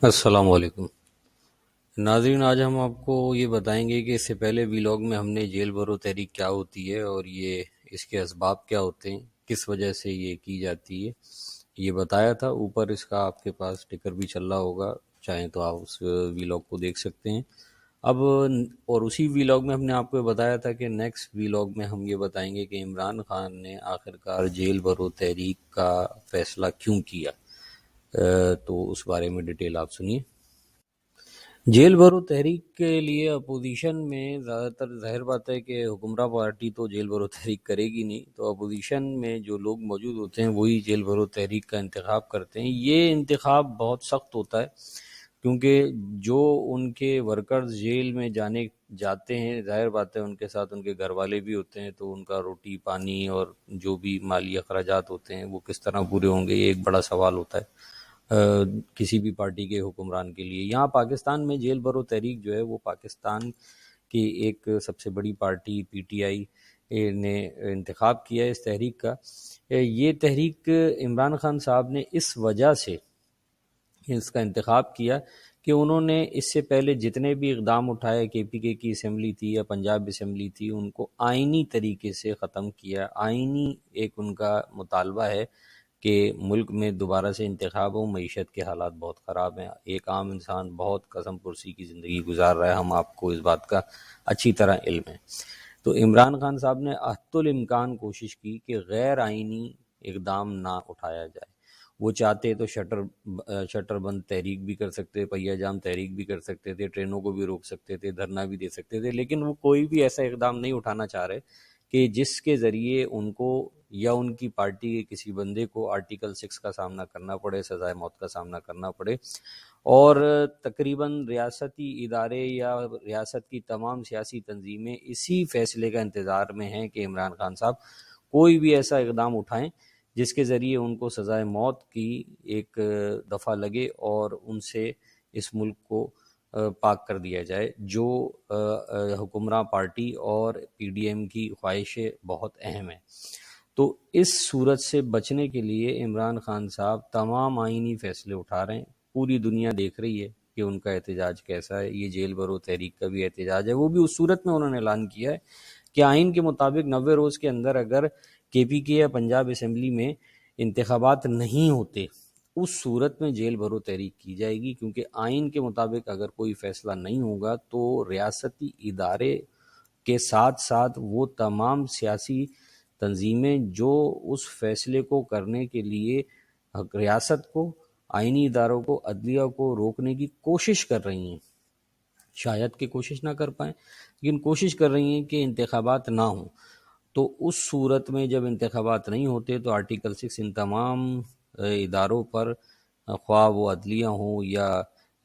السلام علیکم ناظرین، آج ہم آپ کو یہ بتائیں گے کہ اس سے پہلے ویلاگ میں ہم نے جیل بھرو تحریک کیا ہوتی ہے اور یہ اس کے اسباب کیا ہوتے ہیں، کس وجہ سے یہ کی جاتی ہے، یہ بتایا تھا۔ اوپر اس کا آپ کے پاس ٹکر بھی چل رہا ہوگا، چاہیں تو آپ اس ویلاگ کو دیکھ سکتے ہیں اب۔ اور اسی ویلاگ میں ہم نے آپ کو بتایا تھا کہ نیکسٹ ویلاگ میں ہم یہ بتائیں گے کہ عمران خان نے آخرکار جیل بھرو تحریک کا فیصلہ کیوں کیا۔ تو اس بارے میں ڈیٹیل آپ سنیے۔ جیل بھرو تحریک کے لیے اپوزیشن میں زیادہ تر ظاہر بات ہے کہ حکمراں پارٹی تو جیل بھرو تحریک کرے گی نہیں، تو اپوزیشن میں جو لوگ موجود ہوتے ہیں وہی جیل بھرو تحریک کا انتخاب کرتے ہیں۔ یہ انتخاب بہت سخت ہوتا ہے کیونکہ جو ان کے ورکرز جیل میں جاتے ہیں، ظاہر بات ہے ان کے ساتھ ان کے گھر والے بھی ہوتے ہیں، تو ان کا روٹی پانی اور جو بھی مالی اخراجات ہوتے ہیں وہ کس طرح پورے ہوں گے، یہ ایک بڑا سوال ہوتا ہے کسی بھی پارٹی کے حکمران کے لیے۔ یہاں پاکستان میں جیل بھرو تحریک جو ہے وہ پاکستان کی ایک سب سے بڑی پارٹی پی ٹی آئی نے انتخاب کیا ہے اس تحریک کا۔ یہ تحریک عمران خان صاحب نے اس وجہ سے اس کا انتخاب کیا کہ انہوں نے اس سے پہلے جتنے بھی اقدام اٹھائے، کے پی کے کی اسمبلی تھی یا پنجاب اسمبلی تھی، ان کو آئینی طریقے سے ختم کیا۔ آئینی ایک ان کا مطالبہ ہے کہ ملک میں دوبارہ سے انتخاب ہو۔ معیشت کے حالات بہت خراب ہیں، ایک عام انسان بہت قسم پرسی کی زندگی گزار رہا ہے، ہم آپ کو اس بات کا اچھی طرح علم ہے۔ تو عمران خان صاحب نے حتی الامکان کوشش کی کہ غیر آئینی اقدام نہ اٹھایا جائے۔ وہ چاہتے تو شٹر بند تحریک بھی کر سکتے، پہیہ جام تحریک بھی کر سکتے تھے، ٹرینوں کو بھی روک سکتے تھے، دھرنا بھی دے سکتے تھے، لیکن وہ کوئی بھی ایسا اقدام نہیں اٹھانا چاہ رہے کہ جس کے ذریعے ان کو یا ان کی پارٹی کے کسی بندے کو آرٹیکل 6 کا سامنا کرنا پڑے، سزائے موت کا سامنا کرنا پڑے۔ اور تقریباً ریاستی ادارے یا ریاست کی تمام سیاسی تنظیمیں اسی فیصلے کا انتظار میں ہیں کہ عمران خان صاحب کوئی بھی ایسا اقدام اٹھائیں جس کے ذریعے ان کو سزائے موت کی ایک دفعہ لگے اور ان سے اس ملک کو پاک کر دیا جائے، جو حکمراں پارٹی اور پی ڈی ایم کی خواہشیں بہت اہم ہیں۔ تو اس صورت سے بچنے کے لیے عمران خان صاحب تمام آئینی فیصلے اٹھا رہے ہیں۔ پوری دنیا دیکھ رہی ہے کہ ان کا احتجاج کیسا ہے۔ یہ جیل بھرو تحریک کا بھی احتجاج ہے، وہ بھی اس صورت میں انہوں نے اعلان کیا ہے کہ آئین کے مطابق 90 روز کے اندر اگر کے پی کے یا پنجاب اسمبلی میں انتخابات نہیں ہوتے، اس صورت میں جیل بھرو تحریک کی جائے گی، کیونکہ آئین کے مطابق اگر کوئی فیصلہ نہیں ہوگا تو ریاستی ادارے کے ساتھ ساتھ وہ تمام سیاسی تنظیمیں جو اس فیصلے کو کرنے کے لیے ریاست کو، آئینی اداروں کو، عدلیہ کو روکنے کی کوشش کر رہی ہیں، شاید کہ کوشش نہ کر پائیں لیکن کوشش کر رہی ہیں کہ انتخابات نہ ہوں۔ تو اس صورت میں جب انتخابات نہیں ہوتے تو آرٹیکل 6 ان تمام اداروں پر، خواہ وہ عدلیہ ہوں یا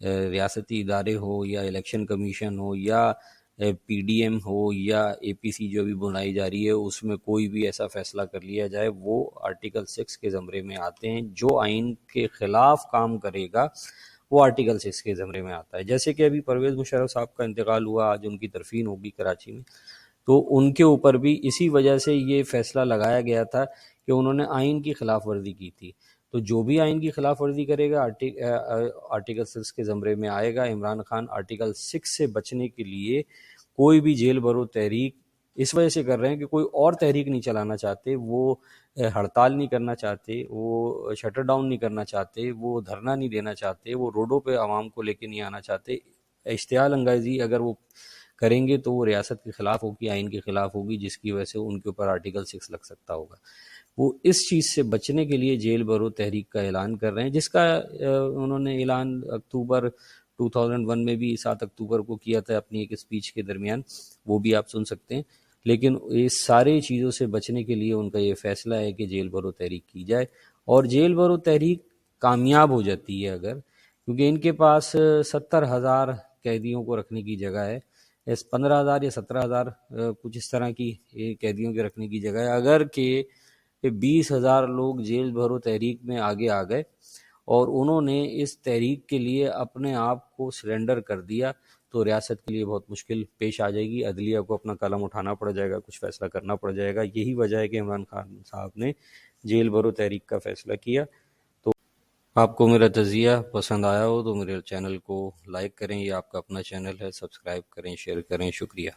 ریاستی ادارے ہو یا الیکشن کمیشن ہو یا پی ڈی ایم ہو یا اے پی سی جو بھی بنائی جا رہی ہے، اس میں کوئی بھی ایسا فیصلہ کر لیا جائے، وہ آرٹیکل 6 کے زمرے میں آتے ہیں۔ جو آئین کے خلاف کام کرے گا وہ آرٹیکل 6 کے زمرے میں آتا ہے۔ جیسے کہ ابھی پرویز مشرف صاحب کا انتقال ہوا، آج ان کی تدفین ہوگی کراچی میں، تو ان کے اوپر بھی اسی وجہ سے یہ فیصلہ لگایا گیا تھا کہ انہوں نے آئین کی خلاف ورزی کی تھی۔ تو جو بھی آئین کی خلاف ورزی کرے گا آرٹیکل 6 کے زمرے میں آئے گا۔ عمران خان آرٹیکل 6 سے بچنے کے لیے کوئی بھی جیل بھرو تحریک اس وجہ سے کر رہے ہیں کہ کوئی اور تحریک نہیں چلانا چاہتے، وہ ہڑتال نہیں کرنا چاہتے، وہ شٹر ڈاؤن نہیں کرنا چاہتے، وہ دھرنا نہیں دینا چاہتے، وہ روڈوں پہ عوام کو لے کے نہیں آنا چاہتے۔ اشتعال انگیزی اگر وہ کریں گے تو وہ ریاست کے خلاف ہوگی، آئین کے خلاف ہوگی، جس کی وجہ سے ان کے اوپر آرٹیکل 6 لگ سکتا ہوگا۔ وہ اس چیز سے بچنے کے لیے جیل بھرو تحریک کا اعلان کر رہے ہیں، جس کا انہوں نے اعلان اکتوبر 2001 میں بھی 7 اکتوبر کو کیا تھا اپنی ایک اسپیچ کے درمیان، وہ بھی آپ سن سکتے ہیں۔ لیکن اس ساری چیزوں سے بچنے کے لیے ان کا یہ فیصلہ ہے کہ جیل بھرو تحریک کی جائے، اور جیل بھرو تحریک کامیاب ہو جاتی ہے اگر، کیونکہ ان کے پاس 70,000 قیدیوں کو رکھنے کی جگہ ہے، 15,000 یا 17,000 کچھ اس طرح کی قیدیوں کے رکھنے کی جگہ ہے۔ اگر کہ 20,000 لوگ جیل بھرو تحریک میں آگے آ گئے اور انہوں نے اس تحریک کے لیے اپنے آپ کو سرنڈر کر دیا تو ریاست کے لیے بہت مشکل پیش آ جائے گی، عدلیہ کو اپنا قلم اٹھانا پڑ جائے گا، کچھ فیصلہ کرنا پڑ جائے گا۔ یہی وجہ ہے کہ عمران خان صاحب نے جیل بھرو تحریک کا فیصلہ کیا۔ تو آپ کو میرا تجزیہ پسند آیا ہو تو میرے چینل کو لائک کریں، یہ آپ کا اپنا چینل ہے، سبسکرائب کریں، شیئر کریں، شکریہ۔